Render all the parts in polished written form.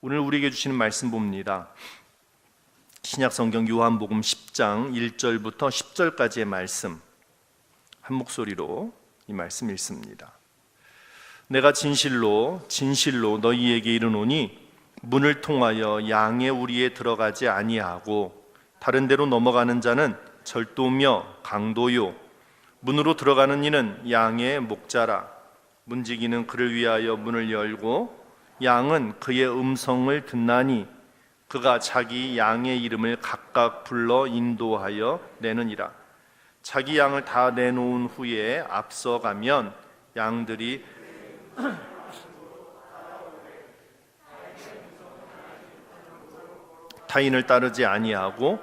오늘 우리에게 주시는 말씀 봅니다. 신약성경 요한복음 10장 1절부터 10절까지의 말씀, 한 목소리로 이 말씀 읽습니다. 내가 진실로 진실로 너희에게 이르노니 문을 통하여 양의 우리에 들어가지 아니하고 다른 데로 넘어가는 자는 절도며 강도요, 문으로 들어가는 이는 양의 목자라. 문지기는 그를 위하여 문을 열고 양은 그의 음성을 듣나니 그가 자기 양의 이름을 각각 불러 인도하여 내느니라. 자기 양을 다 내놓은 후에 앞서가면 양들이 타인을 따르지 아니하고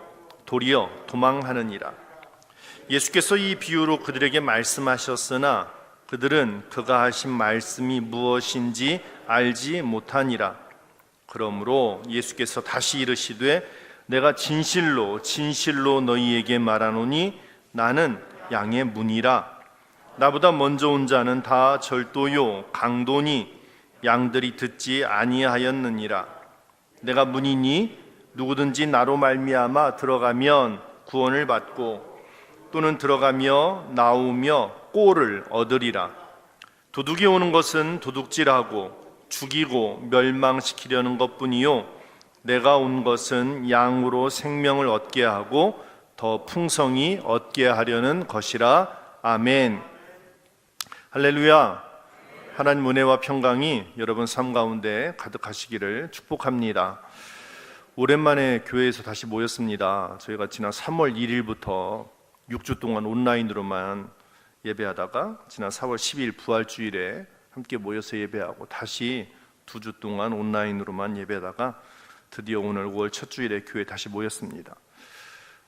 도리어 도망하느니라. 예수께서 이 비유로 그들에게 말씀하셨으나 그들은 그가 하신 말씀이 무엇인지 알지 못하니라. 그러므로 예수께서 다시 이르시되 내가 진실로 진실로 너희에게 말하노니 나는 양의 문이라. 나보다 먼저 온 자는 다 절도요 강도니 양들이 듣지 아니하였느니라. 내가 문이니 누구든지 나로 말미암아 들어가면 구원을 받고 또는 들어가며 나오며 꼴을 얻으리라. 도둑이 오는 것은 도둑질하고 죽이고 멸망시키려는 것뿐이요 내가 온 것은 양으로 생명을 얻게 하고 더 풍성히 얻게 하려는 것이라. 아멘. 할렐루야. 하나님 은혜와 평강이 여러분 삶 가운데 가득하시기를 축복합니다. 오랜만에 교회에서 다시 모였습니다. 저희가 지난 3월 1일부터 6주 동안 온라인으로만 예배하다가 지난 4월 10일 부활주일에 함께 모여서 예배하고 다시 2주 동안 온라인으로만 예배하다가 드디어 오늘 5월 첫 주일에 교회에 다시 모였습니다.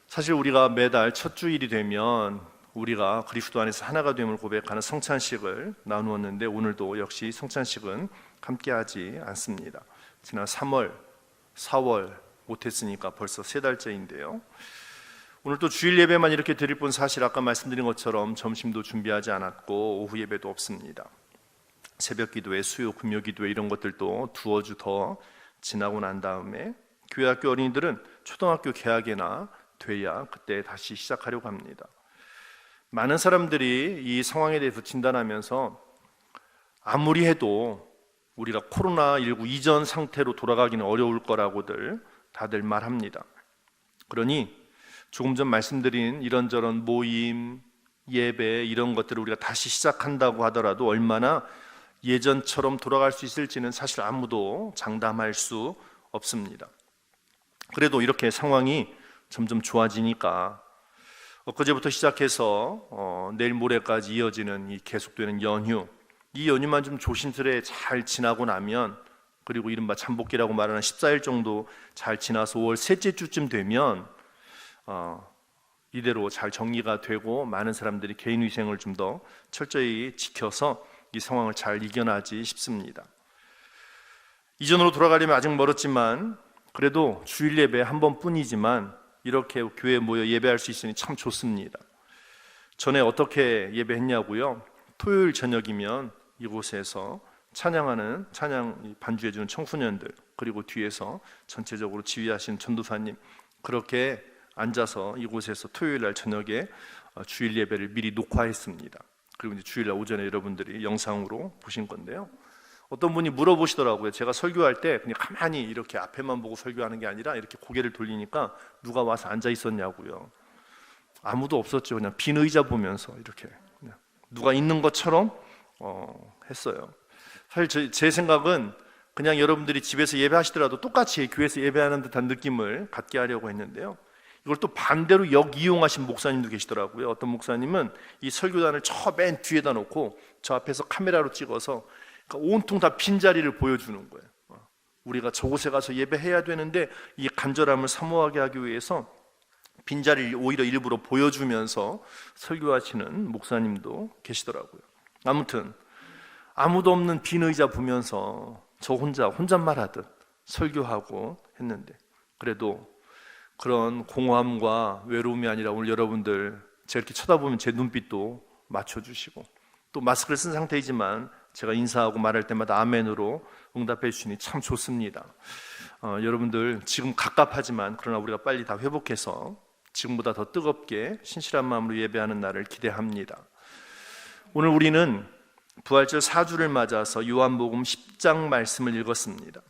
사실 우리가 매달 첫 주일이 되면 우리가 그리스도 안에서 하나가 됨을 고백하는 성찬식을 나누었는데 오늘도 역시 성찬식은 함께하지 않습니다. 지난 3월, 4월 못했으니까 벌써 3달째인데요. 오늘 또 주일 예배만 이렇게 드릴 뿐 사실 아까 말씀드린 것처럼 점심도 준비하지 않았고 오후 예배도 없습니다. 새벽 기도회, 수요, 금요 기도회 이런 것들도 두어 주 더 지나고 난 다음에 교회 학교 어린이들은 초등학교 개학이나 돼야 그때 다시 시작하려고 합니다. 많은 사람들이 이 상황에 대해서 진단하면서 아무리 해도 우리가 코로나19 이전 상태로 돌아가기는 어려울 거라고들 다들 말합니다. 그러니 조금 전 말씀드린 이런저런 모임, 예배 이런 것들을 우리가 다시 시작한다고 하더라도 얼마나 예전처럼 돌아갈 수 있을지는 사실 아무도 장담할 수 없습니다. 그래도 이렇게 상황이 점점 좋아지니까 엊그제부터 시작해서 내일 모레까지 이어지는 이 계속되는 연휴, 이 연휴만 좀 조심스레 잘 지나고 나면, 그리고 이른바 잠복기라고 말하는 14일 정도 잘 지나서 5월 셋째 주쯤 되면 이대로 잘 정리가 되고 많은 사람들이 개인위생을 좀 더 철저히 지켜서 이 상황을 잘 이겨나지 싶습니다. 이전으로 돌아가려면 아직 멀었지만 그래도 주일 예배 한 번뿐이지만 이렇게 교회에 모여 예배할 수 있으니 참 좋습니다. 전에 어떻게 예배했냐고요? 토요일 저녁이면 이곳에서 찬양하는 찬양 반주해주는 청소년들, 그리고 뒤에서 전체적으로 지휘하시는 전도사님, 그렇게 앉아서 이곳에서 토요일 날 저녁에 주일 예배를 미리 녹화했습니다. 그리고 이제 주일 날 오전에 여러분들이 영상으로 보신 건데요. 어떤 분이 물어보시더라고요. 제가 설교할 때 그냥 가만히 이렇게 앞에만 보고 설교하는 게 아니라 이렇게 고개를 돌리니까 누가 와서 앉아 있었냐고요. 아무도 없었죠. 그냥 빈 의자 보면서 이렇게 그냥 누가 있는 것처럼 했어요. 사실 제 생각은 그냥 여러분들이 집에서 예배하시더라도 똑같이 교회에서 예배하는 듯한 느낌을 갖게 하려고 했는데요. 이걸 또 반대로 역이용하신 목사님도 계시더라고요. 어떤 목사님은 이 설교단을 저 맨 뒤에다 놓고 저 앞에서 카메라로 찍어서 그러니까 온통 다 빈자리를 보여주는 거예요. 우리가 저곳에 가서 예배해야 되는데 이 간절함을 사모하게 하기 위해서 빈자리를 오히려 일부러 보여주면서 설교하시는 목사님도 계시더라고요. 아무튼 아무도 없는 빈 의자 보면서 저 혼잣말 하듯 설교하고 했는데, 그래도 그런 공허함과 외로움이 아니라 오늘 여러분들 제가 이렇게 쳐다보면 제 눈빛도 맞춰주시고 또 마스크를 쓴 상태이지만 제가 인사하고 말할 때마다 아멘으로 응답해 주시니 참 좋습니다. 여러분들 지금 갑갑하지만 그러나 우리가 빨리 다 회복해서 지금보다 더 뜨겁게 신실한 마음으로 예배하는 날을 기대합니다. 오늘 우리는 부활절 4주를 맞아서 요한복음 10장 말씀을 읽었습니다.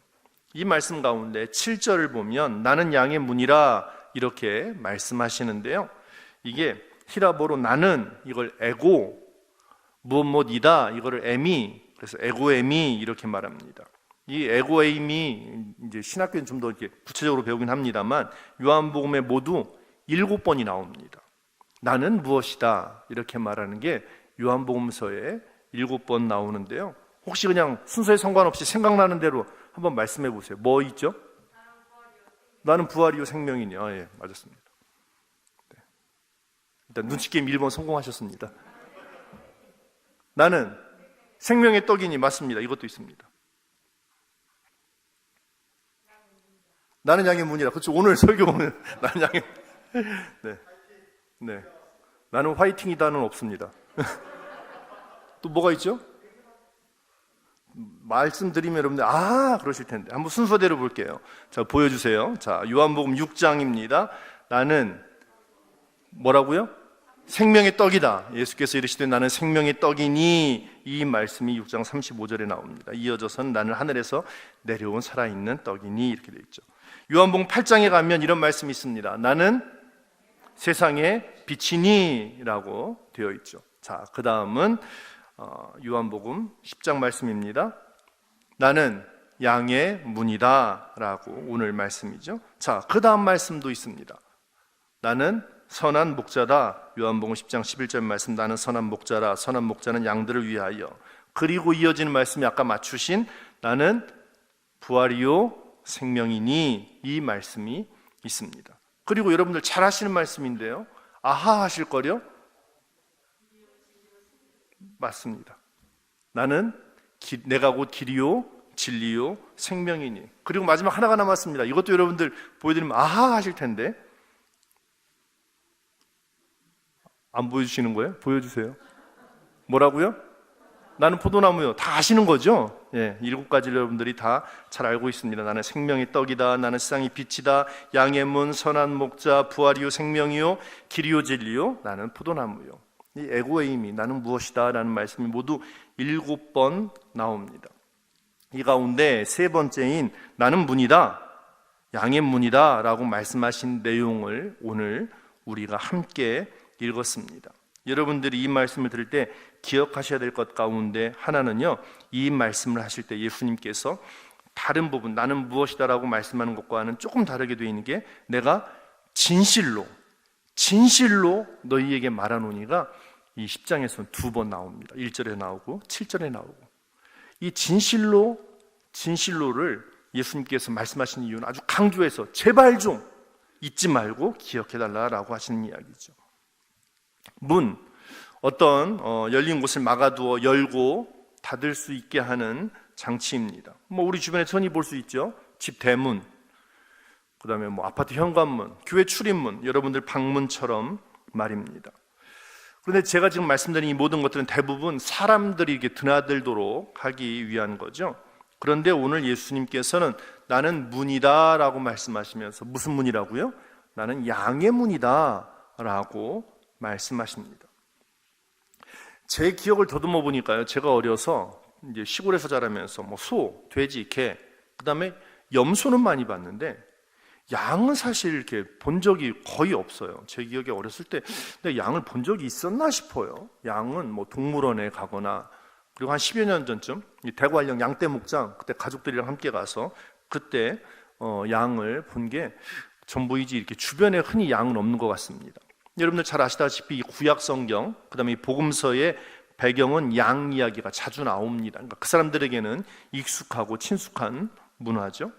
이 말씀 가운데 7절을 보면 나는 양의 문이라 이렇게 말씀하시는데요, 이게 히라보로 나는 이걸 에고, 무엇이다 이거를 에미, 그래서 에고에미 이렇게 말합니다. 이 에고에임이 이제 신학교는 좀 더 이렇게 구체적으로 배우긴 합니다만 요한복음에 모두 7번이 나옵니다. 나는 무엇이다 이렇게 말하는 게 요한복음서에 7번 나오는데요, 혹시 그냥 순서에 상관없이 생각나는 대로 한번 말씀해 보세요. 뭐 있죠? 나는 부활이요 생명이니. 예, 맞았습니다. 네. 일단 눈치게임 1번 성공하셨습니다. 나는 생명의 떡이니. 맞습니다. 이것도 있습니다. 나는 양의 문이라. 그렇죠. 오늘 설교 보면 나는 양의 네. 네. 나는 화이팅이다는 없습니다. 또 뭐가 있죠? 말씀드리면 여러분들 그러실 텐데 한번 순서대로 볼게요. 자, 보여주세요. 자, 요한복음 6장입니다. 나는 뭐라고요? 생명의 떡이다. 예수께서 이르시되 나는 생명의 떡이니, 이 말씀이 6장 35절에 나옵니다. 이어져서는 나는 하늘에서 내려온 살아있는 떡이니 이렇게 되어 있죠. 요한복음 8장에 가면 이런 말씀이 있습니다. 나는 세상의 빛이니 라고 되어 있죠. 자, 그 다음은 요한복음 10장 말씀입니다. 나는 양의 문이다 라고 오늘 말씀이죠. 자, 그 다음 말씀도 있습니다. 나는 선한 목자다. 요한복음 10장 11절 말씀, 나는 선한 목자라. 선한 목자는 양들을 위하여. 그리고 이어지는 말씀이 아까 맞추신 나는 부활이요 생명이니, 이 말씀이 있습니다. 그리고 여러분들 잘 아시는 말씀인데요, 아하 하실 거요? 맞습니다. 나는 내가 곧 길이요 진리요 생명이니. 그리고 마지막 하나가 남았습니다. 이것도 여러분들 보여드리면 아하 하실 텐데 안 보여주시는 거예요? 보여주세요. 뭐라고요? 나는 포도나무요. 다 아시는 거죠? 예, 7가지를 여러분들이 다 잘 알고 있습니다. 나는 생명의 떡이다. 나는 세상의 빛이다. 양의 문, 선한 목자, 부활이요 생명이요 길이요 진리요. 나는 포도나무요. 이 에고에임이 나는 무엇이다 라는 말씀이 모두 7번 나옵니다. 이 가운데 3번째인 나는 문이다, 양의 문이다 라고 말씀하신 내용을 오늘 우리가 함께 읽었습니다. 여러분들이 이 말씀을 들을 때 기억하셔야 될 것 가운데 하나는요, 이 말씀을 하실 때 예수님께서 다른 부분 나는 무엇이다 라고 말씀하는 것과는 조금 다르게 되어 있는 게 내가 진실로 너희에게 말하노니가 이 10장에서는 2번 나옵니다. 1절에 나오고 7절에 나오고. 이 진실로를 예수님께서 말씀하신 이유는 아주 강조해서 제발 좀 잊지 말고 기억해달라고 하시는 이야기죠. 문, 어떤 열린 곳을 막아두어 열고 닫을 수 있게 하는 장치입니다. 우리 주변에 흔히 볼 수 있죠. 집 대문, 그 다음에 아파트 현관문, 교회 출입문, 여러분들 방문처럼 말입니다. 그런데 제가 지금 말씀드린 이 모든 것들은 대부분 사람들이 이렇게 드나들도록 하기 위한 거죠. 그런데 오늘 예수님께서는 나는 문이다 라고 말씀하시면서 무슨 문이라고요? 나는 양의 문이다 라고 말씀하십니다. 제 기억을 더듬어 보니까요, 제가 어려서 이제 시골에서 자라면서 소, 돼지, 개, 그 다음에 염소는 많이 봤는데 양은 사실 이렇게 본 적이 거의 없어요. 제 기억에 어렸을 때 근데 양을 본 적이 있었나 싶어요. 양은 동물원에 가거나, 그리고 한 10여 년 전쯤 대관령 양떼 목장, 그때 가족들이랑 함께 가서 그때 양을 본 게 전부이지 이렇게 주변에 흔히 양은 없는 것 같습니다. 여러분들 잘 아시다시피 이 구약 성경, 그 다음에 이 복음서의 배경은 양 이야기가 자주 나옵니다. 그러니까 그 사람들에게는 익숙하고 친숙한 문화죠.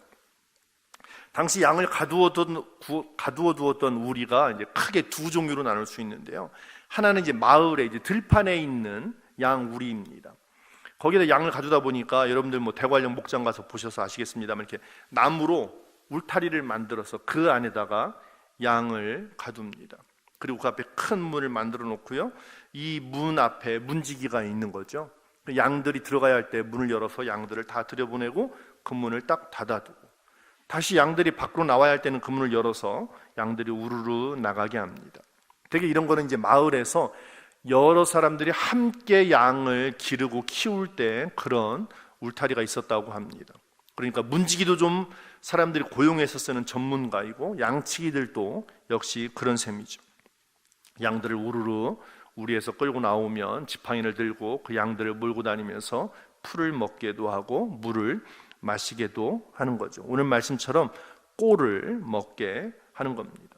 당시 양을 가두어 두었던 우리가 이제 크게 2종류로 나눌 수 있는데요. 하나는 이제 마을에 이제 들판에 있는 양 우리입니다. 거기다 양을 가두다 보니까 여러분들 대관령 목장 가서 보셔서 아시겠습니다만 이렇게 나무로 울타리를 만들어서 그 안에다가 양을 가둡니다. 그리고 그 앞에 큰 문을 만들어 놓고요. 이 문 앞에 문지기가 있는 거죠. 양들이 들어가야 할 때 문을 열어서 양들을 다 들여보내고 그 문을 딱 닫아두고, 다시 양들이 밖으로 나와야 할 때는 그 문을 열어서 양들이 우르르 나가게 합니다. 되게 이런 거는 이제 마을에서 여러 사람들이 함께 양을 기르고 키울 때 그런 울타리가 있었다고 합니다. 그러니까 문지기도 좀 사람들이 고용해서 쓰는 전문가이고, 양치기들도 역시 그런 셈이죠. 양들을 우르르 우리에서 끌고 나오면 지팡이를 들고 그 양들을 몰고 다니면서 풀을 먹게도 하고 물을 마시게도 하는 거죠. 오늘 말씀처럼 꼴을 먹게 하는 겁니다.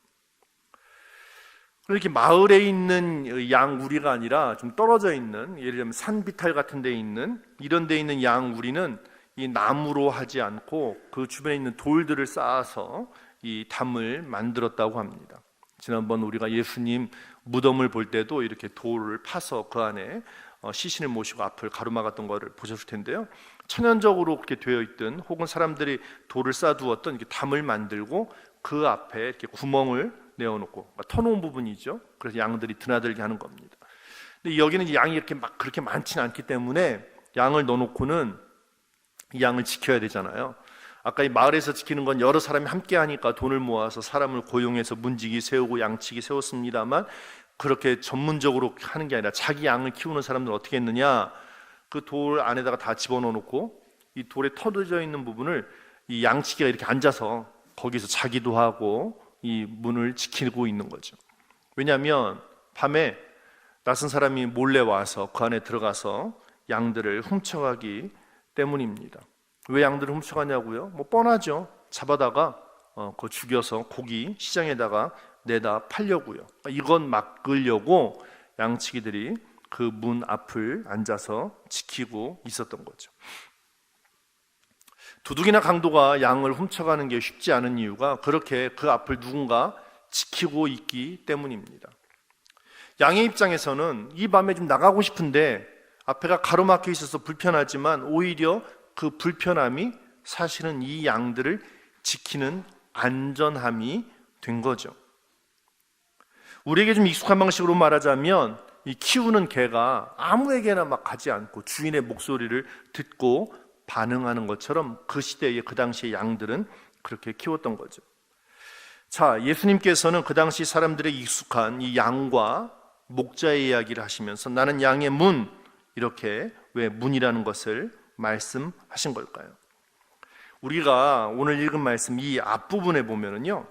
이렇게 마을에 있는 양 우리가 아니라 좀 떨어져 있는, 예를 들면 산비탈 같은 데 있는, 이런 데 있는 양 우리는 이 나무로 하지 않고 그 주변에 있는 돌들을 쌓아서 이 담을 만들었다고 합니다. 지난번 우리가 예수님 무덤을 볼 때도 이렇게 돌을 파서 그 안에 시신을 모시고 앞을 가로막았던 것을 보셨을 텐데요. 천연적으로 그렇게 되어 있든 혹은 사람들이 돌을 쌓아두었던 이렇게 담을 만들고 그 앞에 이렇게 구멍을 내어놓고, 그러니까 터놓은 부분이죠. 그래서 양들이 드나들게 하는 겁니다. 근데 여기는 양이 이렇게 막 그렇게 많지는 않기 때문에 양을 넣어놓고는 이 양을 지켜야 되잖아요. 아까 이 마을에서 지키는 건 여러 사람이 함께 하니까 돈을 모아서 사람을 고용해서 문지기 세우고 양치기 세웠습니다만, 그렇게 전문적으로 하는 게 아니라 자기 양을 키우는 사람들은 어떻게 했느냐, 그 돌 안에다가 다 집어넣어 놓고 이 돌에 터져 있는 부분을 이 양치기가 이렇게 앉아서 거기서 자기도 하고 이 문을 지키고 있는 거죠. 왜냐하면 밤에 낯선 사람이 몰래 와서 그 안에 들어가서 양들을 훔쳐가기 때문입니다. 왜 양들을 훔쳐가냐고요? 뭐 뻔하죠. 잡아다가 그거 죽여서 고기 시장에다가 내다 팔려고요. 이건 막으려고 양치기들이 그 문 앞을 앉아서 지키고 있었던 거죠. 도둑이나 강도가 양을 훔쳐가는 게 쉽지 않은 이유가 그렇게 그 앞을 누군가 지키고 있기 때문입니다. 양의 입장에서는 이 밤에 좀 나가고 싶은데 앞에가 가로막혀 있어서 불편하지만 오히려 그 불편함이 사실은 이 양들을 지키는 안전함이 된 거죠. 우리에게 좀 익숙한 방식으로 말하자면 이 키우는 개가 아무에게나 막 가지 않고 주인의 목소리를 듣고 반응하는 것처럼 그 시대에, 그 당시의 양들은 그렇게 키웠던 거죠. 자, 예수님께서는 그 당시 사람들의 익숙한 이 양과 목자의 이야기를 하시면서 나는 양의 문, 이렇게 왜 문이라는 것을 말씀하신 걸까요? 우리가 오늘 읽은 말씀 이 앞부분에 보면은요,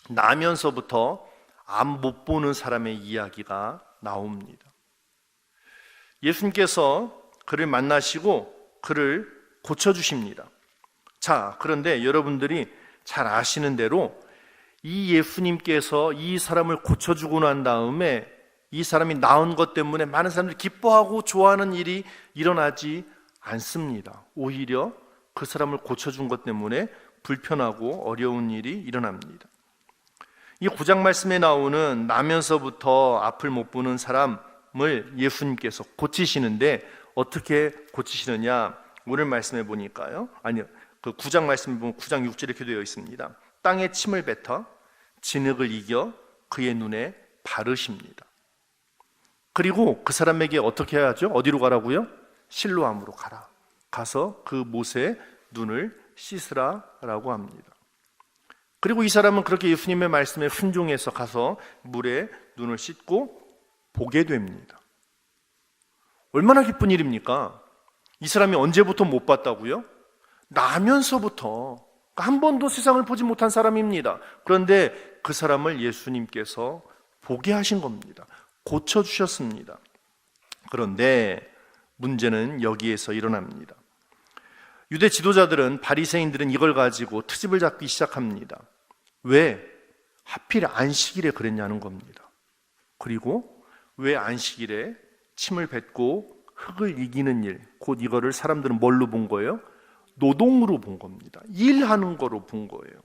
나면서부터 앞 못 보는 사람의 이야기가 나옵니다. 예수님께서 그를 만나시고 그를 고쳐주십니다. 자, 그런데 여러분들이 잘 아시는 대로 이 예수님께서 이 사람을 고쳐주고 난 다음에 이 사람이 나은 것 때문에 많은 사람들이 기뻐하고 좋아하는 일이 일어나지 않습니다. 오히려 그 사람을 고쳐준 것 때문에 불편하고 어려운 일이 일어납니다. 이 9장 말씀에 나오는 나면서부터 앞을 못 보는 사람을 예수님께서 고치시는데 어떻게 고치시느냐, 오늘 말씀해 보니까요, 아니요, 그 9장 말씀에 보면 9장 6절 이렇게 되어 있습니다. 땅에 침을 뱉어 진흙을 이겨 그의 눈에 바르십니다. 그리고 그 사람에게 어떻게 해야죠? 어디로 가라고요? 실로암으로 가라. 가서 그 못의 눈을 씻으라라고 합니다. 그리고 이 사람은 그렇게 예수님의 말씀에 순종해서 가서 물에 눈을 씻고 보게 됩니다. 얼마나 기쁜 일입니까? 이 사람이 언제부터 못 봤다고요? 나면서부터, 한 번도 세상을 보지 못한 사람입니다. 그런데 그 사람을 예수님께서 보게 하신 겁니다. 고쳐주셨습니다. 그런데 문제는 여기에서 일어납니다. 유대 지도자들은, 바리새인들은 이걸 가지고 트집을 잡기 시작합니다. 왜 하필 안식일에 그랬냐는 겁니다. 그리고 왜 안식일에 침을 뱉고 흙을 이기는 일, 곧 이거를 사람들은 뭘로 본 거예요? 노동으로 본 겁니다. 일하는 거로 본 거예요.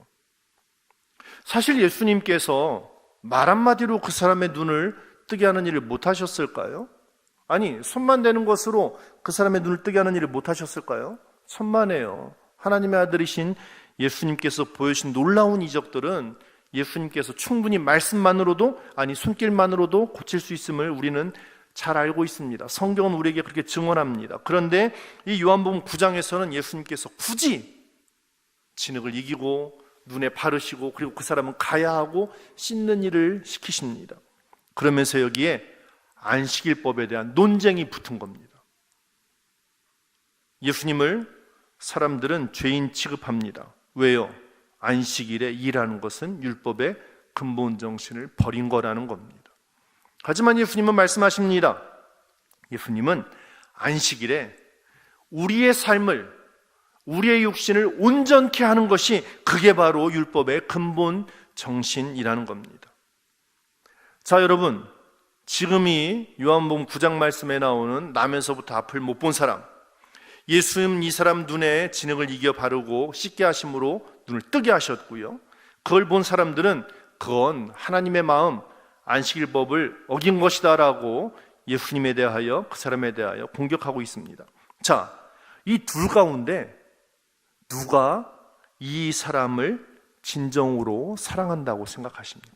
사실 예수님께서 말 한마디로 그 사람의 눈을 뜨게 하는 일을 못 하셨을까요? 아니, 손만 대는 것으로 그 사람의 눈을 뜨게 하는 일을 못 하셨을까요? 천만에요. 하나님의 아들이신 예수님께서 보여주신 놀라운 이적들은 예수님께서 충분히 말씀만으로도, 아니 손길만으로도 고칠 수 있음을 우리는 잘 알고 있습니다. 성경은 우리에게 그렇게 증언합니다. 그런데 이 요한복음 9장에서는 예수님께서 굳이 진흙을 이기고 눈에 바르시고 그리고 그 사람은 가야 하고 씻는 일을 시키십니다. 그러면서 여기에 안식일법에 대한 논쟁이 붙은 겁니다. 예수님을 사람들은 죄인 취급합니다. 왜요? 안식일에 일하는 것은 율법의 근본 정신을 버린 거라는 겁니다. 하지만 예수님은 말씀하십니다. 예수님은 안식일에 우리의 삶을, 우리의 육신을 온전케 하는 것이 그게 바로 율법의 근본 정신이라는 겁니다. 자, 여러분, 지금이 요한복음 9장 말씀에 나오는 나면서부터 앞을 못 본 사람, 예수님 이 사람 눈에 진흙을 이겨 바르고 씻게 하심으로 눈을 뜨게 하셨고요, 그걸 본 사람들은 그건 하나님의 마음, 안식일법을 어긴 것이다 라고 예수님에 대하여, 그 사람에 대하여 공격하고 있습니다. 자, 이 둘 가운데 누가 이 사람을 진정으로 사랑한다고 생각하십니까?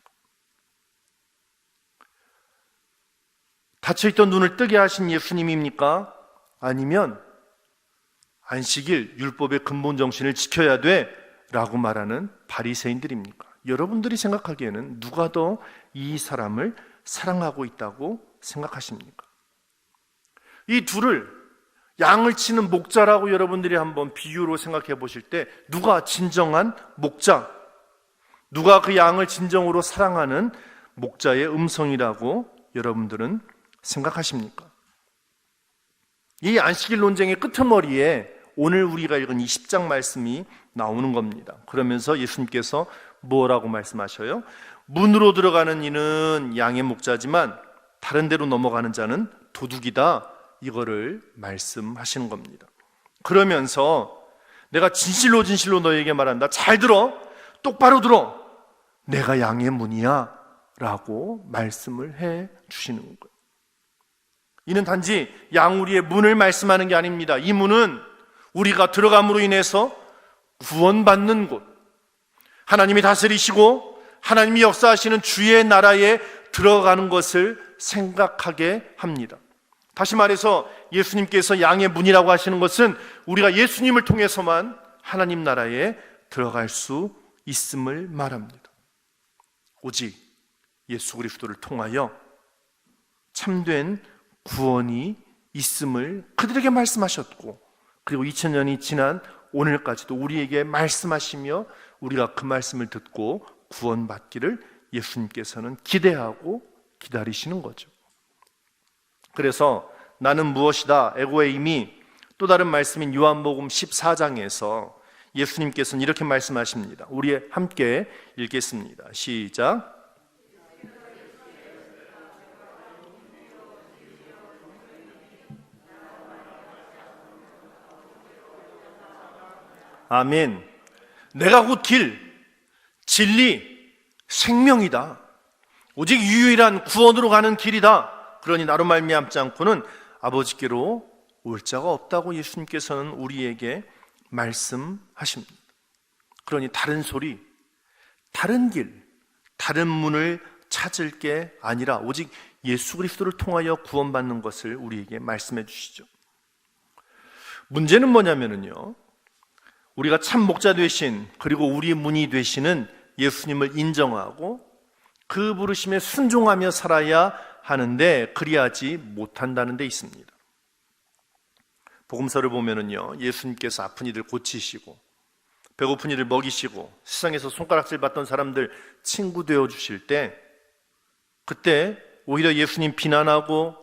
닫혀있던 눈을 뜨게 하신 예수님입니까? 아니면 안식일 율법의 근본 정신을 지켜야 돼 라고 말하는 바리새인들입니까? 여러분들이 생각하기에는 누가 더 이 사람을 사랑하고 있다고 생각하십니까? 이 둘을 양을 치는 목자라고 여러분들이 한번 비유로 생각해 보실 때 누가 진정한 목자, 누가 그 양을 진정으로 사랑하는 목자의 음성이라고 여러분들은 생각하십니까? 이 안식일 논쟁의 끄트머리에 오늘 우리가 읽은 이 10장 말씀이 나오는 겁니다. 그러면서 예수님께서 뭐라고 말씀하셔요? 문으로 들어가는 이는 양의 목자지만 다른 데로 넘어가는 자는 도둑이다, 이거를 말씀하시는 겁니다. 그러면서 내가 진실로 진실로 너에게 말한다, 잘 들어, 똑바로 들어, 내가 양의 문이야 라고 말씀을 해 주시는 거예요. 이는 단지 양우리의 문을 말씀하는 게 아닙니다. 이 문은 우리가 들어감으로 인해서 구원받는 곳, 하나님이 다스리시고 하나님이 역사하시는 주의 나라에 들어가는 것을 생각하게 합니다. 다시 말해서 예수님께서 양의 문이라고 하시는 것은 우리가 예수님을 통해서만 하나님 나라에 들어갈 수 있음을 말합니다. 오직 예수 그리스도를 통하여 참된 구원이 있음을 그들에게 말씀하셨고, 그리고 2000년이 지난 오늘까지도 우리에게 말씀하시며 우리가 그 말씀을 듣고 구원받기를 예수님께서는 기대하고 기다리시는 거죠. 그래서 나는 무엇이다 에고의 의미, 또 다른 말씀인 요한복음 14장에서 예수님께서는 이렇게 말씀하십니다. 우리 함께 읽겠습니다. 시작. 아멘. 내가 곧 길, 진리, 생명이다. 오직 유일한 구원으로 가는 길이다. 그러니 나로 말미암지 않고는 아버지께로 올 자가 없다고 예수님께서는 우리에게 말씀하십니다. 그러니 다른 소리, 다른 길, 다른 문을 찾을 게 아니라 오직 예수 그리스도를 통하여 구원받는 것을 우리에게 말씀해 주시죠. 문제는 뭐냐면요, 우리가 참 목자 되신, 그리고 우리 문이 되시는 예수님을 인정하고 그 부르심에 순종하며 살아야 하는데 그리하지 못한다는 데 있습니다. 복음서를 보면은요, 예수님께서 아픈 이들 고치시고 배고픈 이들 먹이시고 세상에서 손가락질 받던 사람들 친구 되어 주실 때, 그때 오히려 예수님 비난하고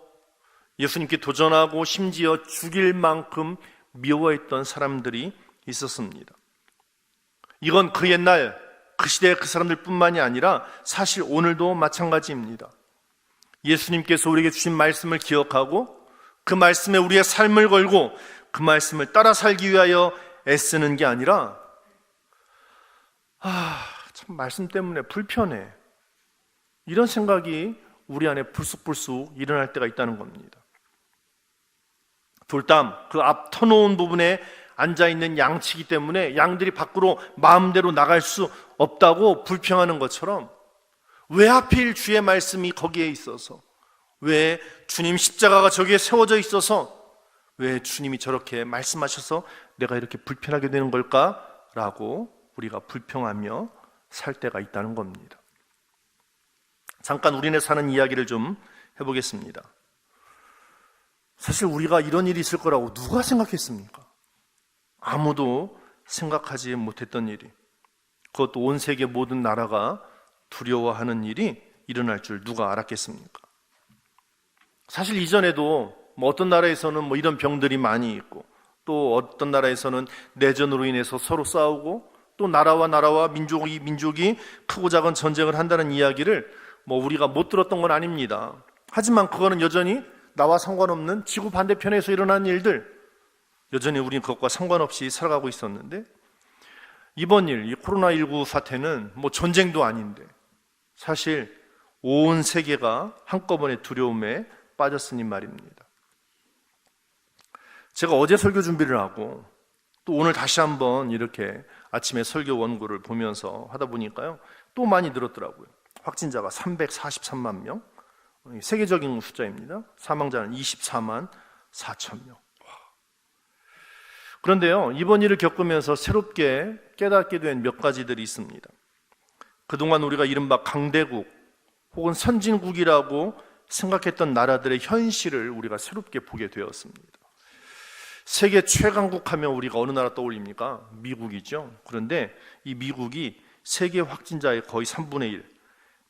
예수님께 도전하고 심지어 죽일 만큼 미워했던 사람들이 있었습니다. 이건 그 옛날 그 시대의 그 사람들 뿐만이 아니라 사실 오늘도 마찬가지입니다. 예수님께서 우리에게 주신 말씀을 기억하고 그 말씀에 우리의 삶을 걸고 그 말씀을 따라 살기 위하여 애쓰는 게 아니라 참 말씀 때문에 불편해, 이런 생각이 우리 안에 불쑥불쑥 일어날 때가 있다는 겁니다. 돌담, 그 앞 터놓은 부분에 앉아있는 양치기 때문에 양들이 밖으로 마음대로 나갈 수 없다고 불평하는 것처럼, 왜 하필 주의 말씀이 거기에 있어서, 왜 주님 십자가가 저기에 세워져 있어서, 왜 주님이 저렇게 말씀하셔서 내가 이렇게 불편하게 되는 걸까? 라고 우리가 불평하며 살 때가 있다는 겁니다. 잠깐 우리네 사는 이야기를 좀 해보겠습니다. 사실 우리가 이런 일이 있을 거라고 누가 생각했습니까? 아무도 생각하지 못했던 일이, 그것도 온 세계 모든 나라가 두려워하는 일이 일어날 줄 누가 알았겠습니까? 사실 이전에도 어떤 나라에서는 이런 병들이 많이 있고, 또 어떤 나라에서는 내전으로 인해서 서로 싸우고, 또 나라와 민족이 크고 작은 전쟁을 한다는 이야기를 우리가 못 들었던 건 아닙니다. 하지만 그거는 여전히 나와 상관없는 지구 반대편에서 일어난 일들, 여전히 우리는 그것과 상관없이 살아가고 있었는데, 이번 일, 이 코로나19 사태는 전쟁도 아닌데 사실 온 세계가 한꺼번에 두려움에 빠졌으니 말입니다. 제가 어제 설교 준비를 하고 또 오늘 다시 한번 이렇게 아침에 설교 원고를 보면서 하다 보니까요, 또 많이 늘었더라고요. 확진자가 343만 명, 세계적인 숫자입니다. 사망자는 24만 4천 명. 그런데요, 이번 일을 겪으면서 새롭게 깨닫게 된 몇 가지들이 있습니다. 그동안 우리가 이른바 강대국 혹은 선진국이라고 생각했던 나라들의 현실을 우리가 새롭게 보게 되었습니다. 세계 최강국 하면 우리가 어느 나라 떠올립니까? 미국이죠. 그런데 이 미국이 세계 확진자의 거의 3분의 1,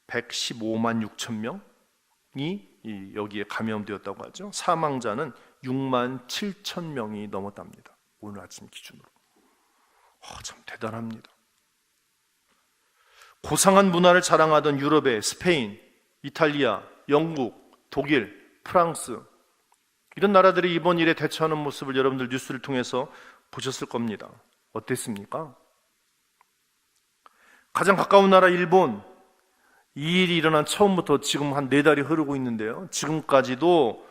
115만 6천 명이 여기에 감염되었다고 하죠. 사망자는 6만 7천 명이 넘었답니다. 오늘 아침 기준으로. 참 대단합니다. 고상한 문화를 자랑하던 유럽의 스페인, 이탈리아, 영국, 독일, 프랑스, 이런 나라들이 이번 일에 대처하는 모습을 여러분들 뉴스를 통해서 보셨을 겁니다. 어땠습니까? 가장 가까운 나라 일본, 이 일이 일어난 처음부터 지금 한 4달이 흐르고 있는데요, 지금까지도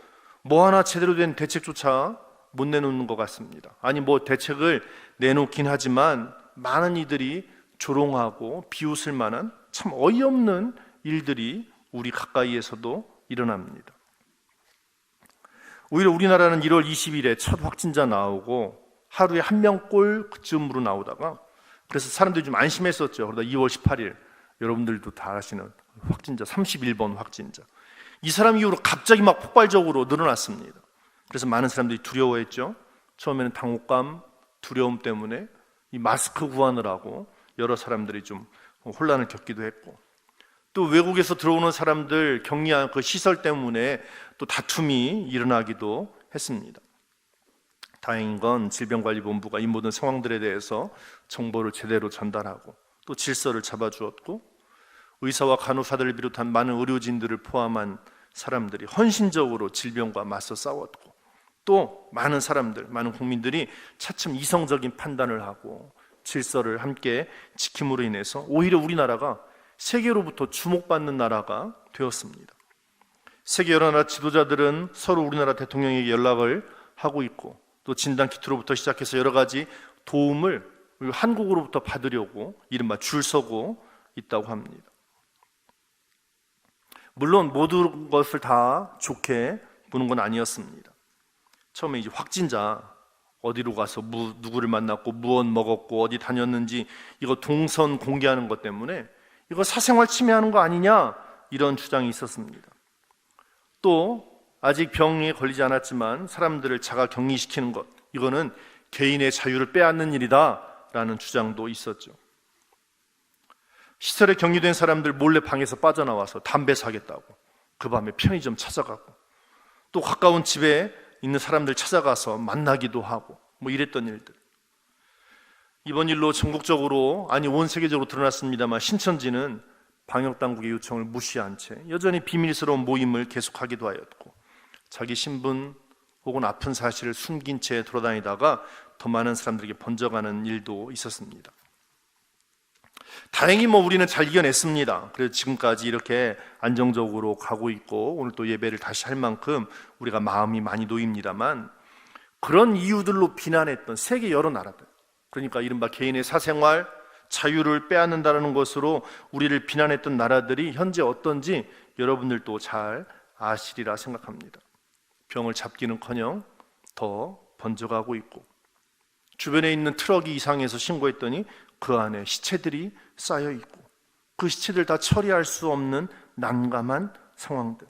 하나 제대로 된 대책조차 못 내놓는 것 같습니다. 아니 대책을 내놓긴 하지만 많은 이들이 조롱하고 비웃을 만한 참 어이없는 일들이 우리 가까이에서도 일어납니다. 오히려 우리나라는 1월 20일에 첫 확진자 나오고 하루에 1명꼴 그쯤으로 나오다가, 그래서 사람들이 좀 안심했었죠. 그러다 2월 18일 여러분들도 다 아시는 확진자, 31번 확진자, 이 사람 이후로 갑자기 폭발적으로 늘어났습니다. 그래서 많은 사람들이 두려워했죠. 처음에는 당혹감, 두려움 때문에 이 마스크 구하느라고 여러 사람들이 좀 혼란을 겪기도 했고, 또 외국에서 들어오는 사람들 격리한 그 시설 때문에 또 다툼이 일어나기도 했습니다. 다행인 건 질병관리본부가 이 모든 상황들에 대해서 정보를 제대로 전달하고 또 질서를 잡아주었고, 의사와 간호사들을 비롯한 많은 의료진들을 포함한 사람들이 헌신적으로 질병과 맞서 싸웠고, 또 많은 사람들, 많은 국민들이 차츰 이성적인 판단을 하고 질서를 함께 지킴으로 인해서 오히려 우리나라가 세계로부터 주목받는 나라가 되었습니다. 세계 여러 나라 지도자들은 서로 우리나라 대통령에게 연락을 하고 있고, 또 진단키트로부터 시작해서 여러 가지 도움을 한국으로부터 받으려고 이른바 줄 서고 있다고 합니다. 물론 모든 것을 다 좋게 보는 건 아니었습니다. 처음에 이제 확진자, 어디로 가서 누구를 만났고 무엇 먹었고 어디 다녔는지 이거 동선 공개하는 것 때문에 이거 사생활 침해하는 거 아니냐, 이런 주장이 있었습니다. 또 아직 병에 걸리지 않았지만 사람들을 자가 격리시키는 것, 이거는 개인의 자유를 빼앗는 일이다 라는 주장도 있었죠. 시설에 격리된 사람들 몰래 방에서 빠져나와서 담배 사겠다고 그 밤에 편의점 찾아가고, 또 가까운 집에 있는 사람들 찾아가서 만나기도 하고 이랬던 일들. 이번 일로 전국적으로, 아니 온 세계적으로 드러났습니다만, 신천지는 방역당국의 요청을 무시한 채 여전히 비밀스러운 모임을 계속하기도 하였고, 자기 신분 혹은 아픈 사실을 숨긴 채 돌아다니다가 더 많은 사람들에게 번져가는 일도 있었습니다. 다행히 우리는 잘 이겨냈습니다. 그래서 지금까지 이렇게 안정적으로 가고 있고, 오늘 또 예배를 다시 할 만큼 우리가 마음이 많이 놓입니다만, 그런 이유들로 비난했던 세계 여러 나라들, 그러니까 이른바 개인의 사생활, 자유를 빼앗는다는 것으로 우리를 비난했던 나라들이 현재 어떤지 여러분들도 잘 아시리라 생각합니다. 병을 잡기는커녕 더 번져가고 있고, 주변에 있는 트럭이 이상해서 신고했더니 그 안에 시체들이 쌓여 있고, 그 시체들 다 처리할 수 없는 난감한 상황들.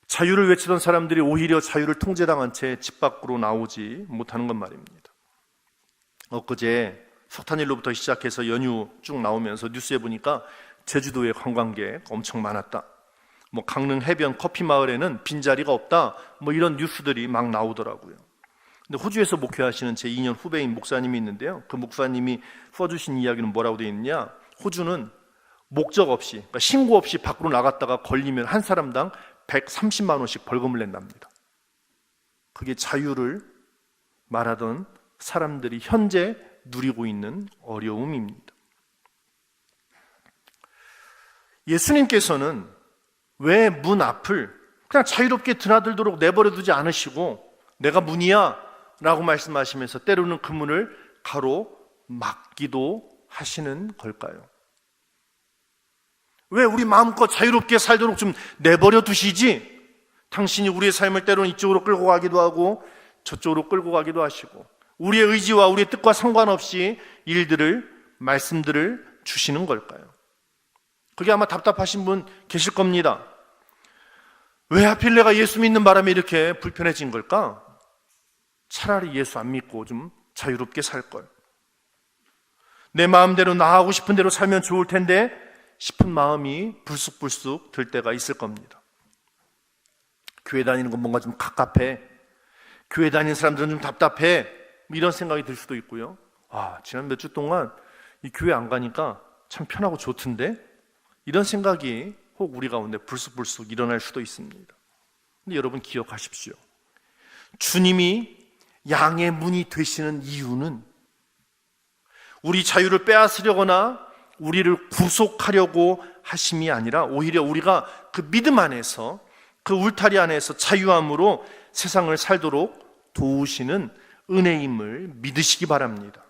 자유를 외치던 사람들이 오히려 자유를 통제당한 채 집 밖으로 나오지 못하는 것 말입니다. 엊그제 석탄일로부터 시작해서 연휴 쭉 나오면서 뉴스에 보니까 제주도에 관광객 엄청 많았다, 강릉 해변 커피마을에는 빈자리가 없다, 이런 뉴스들이 막 나오더라고요. 근데 호주에서 목회하시는 제 2년 후배인 목사님이 있는데요, 그 목사님이 써주신 이야기는 뭐라고 되어 있느냐, 호주는 목적 없이, 그러니까 신고 없이 밖으로 나갔다가 걸리면 한 사람당 130만 원씩 벌금을 낸답니다. 그게 자유를 말하던 사람들이 현재 누리고 있는 어려움입니다. 예수님께서는 왜 문 앞을 그냥 자유롭게 드나들도록 내버려 두지 않으시고 내가 문이야 라고 말씀하시면서 때로는 그 문을 가로막기도 하시는 걸까요? 왜 우리 마음껏 자유롭게 살도록 좀 내버려 두시지, 당신이 우리의 삶을 때로는 이쪽으로 끌고 가기도 하고 저쪽으로 끌고 가기도 하시고 우리의 의지와 우리의 뜻과 상관없이 일들을, 말씀들을 주시는 걸까요? 그게 아마 답답하신 분 계실 겁니다. 왜 하필 내가 예수 믿는 바람에 이렇게 불편해진 걸까? 차라리 예수 안 믿고 좀 자유롭게 살걸, 내 마음대로 나 하고 싶은 대로 살면 좋을 텐데 싶은 마음이 불쑥불쑥 들 때가 있을 겁니다. 교회 다니는 건 뭔가 좀 갑갑해, 교회 다니는 사람들은 좀 답답해, 이런 생각이 들 수도 있고요. 지난 몇 주 동안 이 교회 안 가니까 참 편하고 좋던데, 이런 생각이 혹 우리 가운데 불쑥불쑥 일어날 수도 있습니다. 근데 여러분 기억하십시오. 주님이 양의 문이 되시는 이유는 우리 자유를 빼앗으려거나 우리를 구속하려고 하심이 아니라 오히려 우리가 그 믿음 안에서, 그 울타리 안에서 자유함으로 세상을 살도록 도우시는 은혜임을 믿으시기 바랍니다.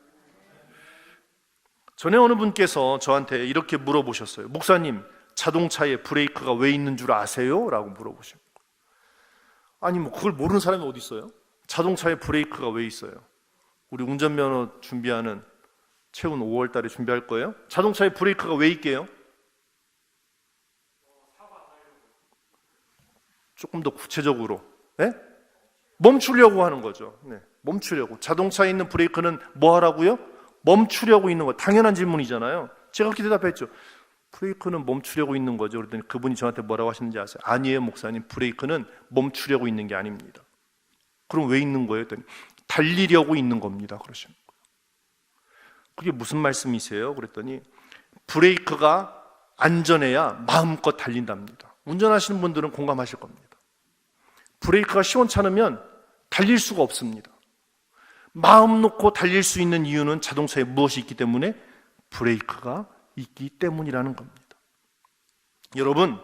전에 어느 분께서 저한테 이렇게 물어보셨어요. 목사님, 자동차에 브레이크가 왜 있는 줄 아세요? 라고 물어보셨고, 아니 그걸 모르는 사람이 어디 있어요? 자동차에 브레이크가 왜 있어요? 우리 운전면허 준비하는 최근 5월 달에 준비할 거예요? 자동차에 브레이크가 왜 있게요? 조금 더 구체적으로, 네? 멈추려고 하는 거죠. 네, 멈추려고. 자동차에 있는 브레이크는 뭐 하라고요? 멈추려고 있는 거. 당연한 질문이잖아요. 제가 그렇게 대답했죠. 브레이크는 멈추려고 있는 거죠. 그랬더니 그분이 저한테 뭐라고 하시는지 아세요? 아니에요 목사님, 브레이크는 멈추려고 있는 게 아닙니다. 그럼 왜 있는 거예요? 그랬더니 달리려고 있는 겁니다. 그러시는 거예요. 그게 무슨 말씀이세요? 그랬더니 브레이크가 안전해야 마음껏 달린답니다. 운전하시는 분들은 공감하실 겁니다. 브레이크가 시원찮으면 달릴 수가 없습니다. 마음 놓고 달릴 수 있는 이유는 자동차에 무엇이 있기 때문에? 브레이크가 있기 때문이라는 겁니다. 여러분,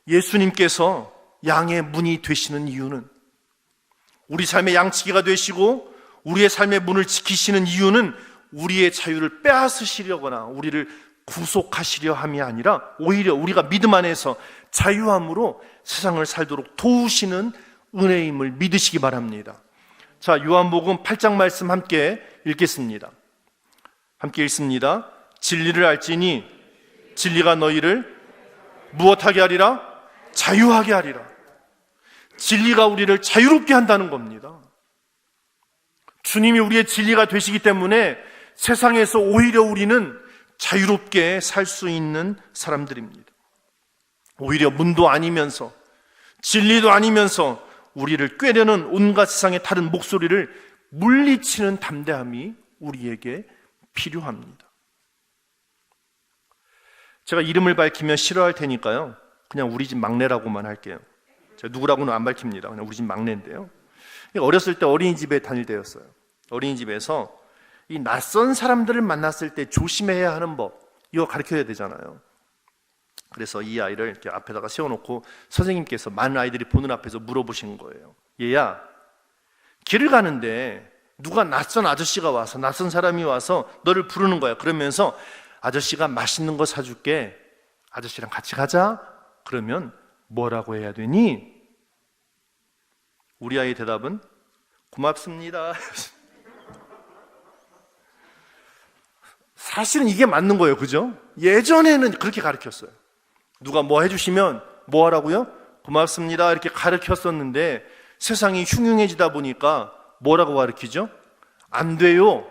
예수님께서 양의 문이 되시는 이유는, 우리 삶의 양치기가 되시고 우리의 삶의 문을 지키시는 이유는 우리의 자유를 빼앗으시려거나 우리를 구속하시려 함이 아니라 오히려 우리가 믿음 안에서 자유함으로 세상을 살도록 도우시는 은혜임을 믿으시기 바랍니다. 자, 요한복음 8장 말씀 함께 읽겠습니다. 함께 읽습니다. 진리를 알지니 진리가 너희를 무엇하게 하리라? 자유하게 하리라. 진리가 우리를 자유롭게 한다는 겁니다. 주님이 우리의 진리가 되시기 때문에 세상에서 오히려 우리는 자유롭게 살 수 있는 사람들입니다. 오히려 문도 아니면서 진리도 아니면서 우리를 꾀려는 온갖 세상의 다른 목소리를 물리치는 담대함이 우리에게 필요합니다. 제가 이름을 밝히면 싫어할 테니까요, 그냥 우리 집 막내라고만 할게요. 제가 누구라고는 안 밝힙니다. 그냥 우리 집 막내인데요, 어렸을 때 어린이집에 다닐 때였어요. 어린이집에서 이 낯선 사람들을 만났을 때 조심해야 하는 법, 이거 가르쳐야 되잖아요. 그래서 이 아이를 이렇게 앞에다가 세워놓고 선생님께서 많은 아이들이 보는 앞에서 물어보신 거예요. 얘야, 길을 가는데 누가 낯선 아저씨가 와서, 낯선 사람이 와서 너를 부르는 거야. 그러면서 아저씨가 맛있는 거 사줄게, 아저씨랑 같이 가자. 그러면 뭐라고 해야 되니? 우리 아이의 대답은 고맙습니다. 사실은 이게 맞는 거예요. 그죠? 예전에는 그렇게 가르쳤어요. 누가 뭐 해주시면 뭐 하라고요? 고맙습니다. 이렇게 가르쳤었는데 세상이 흉흉해지다 보니까 뭐라고 가르치죠? 안 돼요.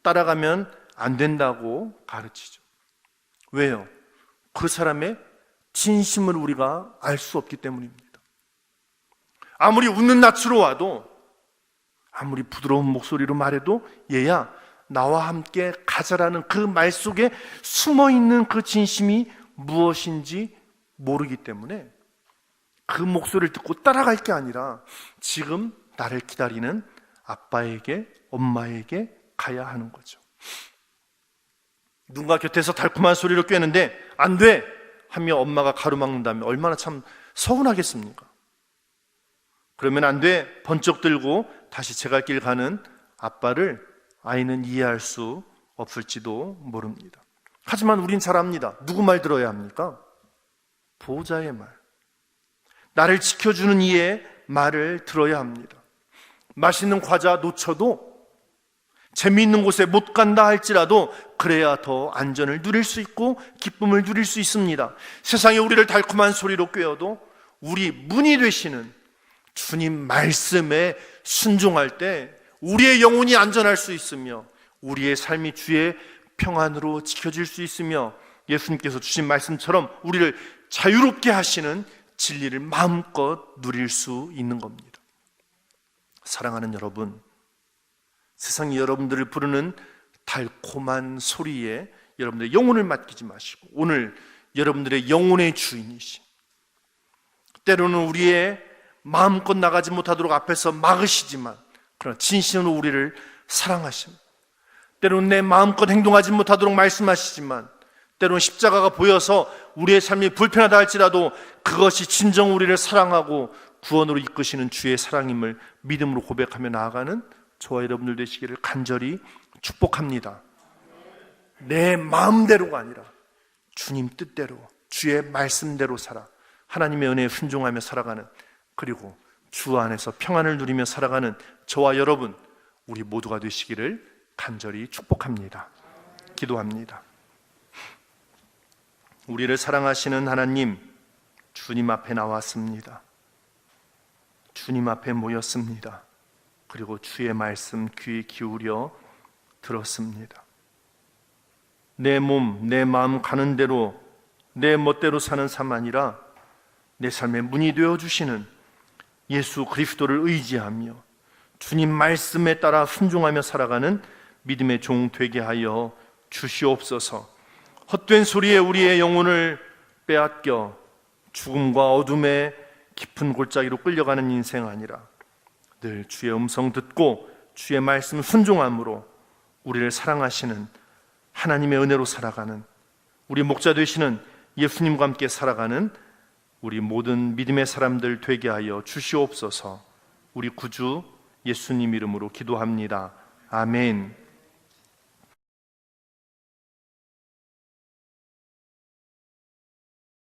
따라가면 안 된다고 가르치죠. 왜요? 그 사람의 진심을 우리가 알 수 없기 때문입니다. 아무리 웃는 낯으로 와도, 아무리 부드러운 목소리로 말해도 얘야 나와 함께 가자라는 그 말 속에 숨어있는 그 진심이 무엇인지 모르기 때문에 그 목소리를 듣고 따라갈 게 아니라 지금 나를 기다리는 아빠에게, 엄마에게 가야 하는 거죠. 누군가 곁에서 달콤한 소리로 꿰는데 안 돼! 하며 엄마가 가로막는다면 얼마나 참 서운하겠습니까? 그러면 안 돼! 번쩍 들고 다시 제갈 길 가는 아빠를 아이는 이해할 수 없을지도 모릅니다. 하지만 우린 잘 압니다. 누구 말 들어야 합니까? 보호자의 말, 나를 지켜주는 이의 말을 들어야 합니다. 맛있는 과자 놓쳐도, 재미있는 곳에 못 간다 할지라도 그래야 더 안전을 누릴 수 있고 기쁨을 누릴 수 있습니다. 세상에 우리를 달콤한 소리로 꿰어도 우리 문이 되시는 주님 말씀에 순종할 때 우리의 영혼이 안전할 수 있으며 우리의 삶이 주의 평안으로 지켜질 수 있으며 예수님께서 주신 말씀처럼 우리를 자유롭게 하시는 진리를 마음껏 누릴 수 있는 겁니다. 사랑하는 여러분, 세상이 여러분들을 부르는 달콤한 소리에 여러분들의 영혼을 맡기지 마시고 오늘 여러분들의 영혼의 주인이신, 때로는 우리의 마음껏 나가지 못하도록 앞에서 막으시지만 그러나 진심으로 우리를 사랑하십니다. 때로는 내 마음껏 행동하지 못하도록 말씀하시지만 때로는 십자가가 보여서 우리의 삶이 불편하다 할지라도 그것이 진정 우리를 사랑하고 구원으로 이끄시는 주의 사랑임을 믿음으로 고백하며 나아가는 저와 여러분들 되시기를 간절히 축복합니다. 내 마음대로가 아니라 주님 뜻대로, 주의 말씀대로 살아 하나님의 은혜에 순종하며 살아가는, 그리고 주 안에서 평안을 누리며 살아가는 저와 여러분, 우리 모두가 되시기를 간절히 축복합니다. 기도합니다. 우리를 사랑하시는 하나님, 주님 앞에 나왔습니다. 주님 앞에 모였습니다. 그리고 주의 말씀 귀 기울여 들었습니다. 내 몸, 내 마음 가는 대로 내 멋대로 사는 삶 아니라 내 삶의 문이 되어주시는 예수 그리스도를 의지하며 주님 말씀에 따라 순종하며 살아가는 믿음의 종 되게 하여 주시옵소서. 헛된 소리에 우리의 영혼을 빼앗겨 죽음과 어둠의 깊은 골짜기로 끌려가는 인생 아니라 늘 주의 음성 듣고 주의 말씀 순종함으로 우리를 사랑하시는 하나님의 은혜로 살아가는, 우리 목자 되시는 예수님과 함께 살아가는 우리 모든 믿음의 사람들 되게 하여 주시옵소서. 우리 구주 예수님 이름으로 기도합니다. 아멘.